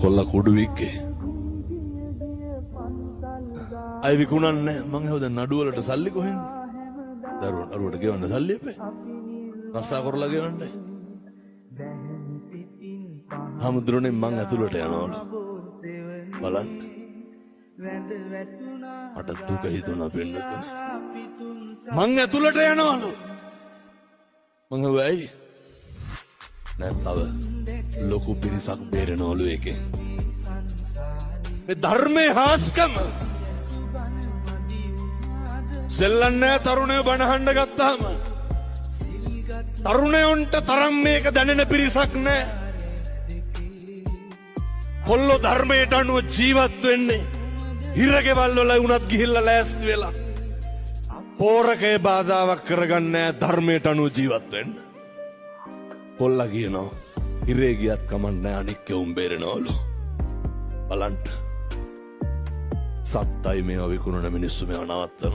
කොල්ල කුඩුවික්කේ අය විකුණන්නේ මං හොද නඩුවලට සල්ලි කොහෙන්ද දරුවන් අරුවට ගෙවන්න සල්ලි එපේ රස්සා කරලා ගෙවන්නයි හමුදුරනේ මං ඇතුළට යනවලු බලන්න මට දුක හිතුණා පින්නතුනේ මං ඇතුළට යනවලු මං වෙයි නැත්තව ලොකු පිරිසක් බේරෙනවලු එකේ මේ ධර්මයේ හාස්කම සෙල්ලන්නේ තරුණයෝ බණහඬ ගත්තාම තරුණයන්ට තරම් මේක දැනෙන පිරිසක් නෑ කොල්ලෝ ධර්මයට අනුව ජීවත් වෙන්නේ හිරගෙවල් වල වුණත් ගිහිල්ලා ලෑස්ති වෙලා පෝරකේ බාධාවක් කරගන්නේ ධර්මයට අනුව ජීවත් වෙන්න කොල්ලා කියනවා හිරේ ගියත් කමන්නේ අනික් කෙවුම් බේරෙනවලු බලන්න සත්තයි මේවා විකුණන මිනිස්සු මේවා නවත්තනවා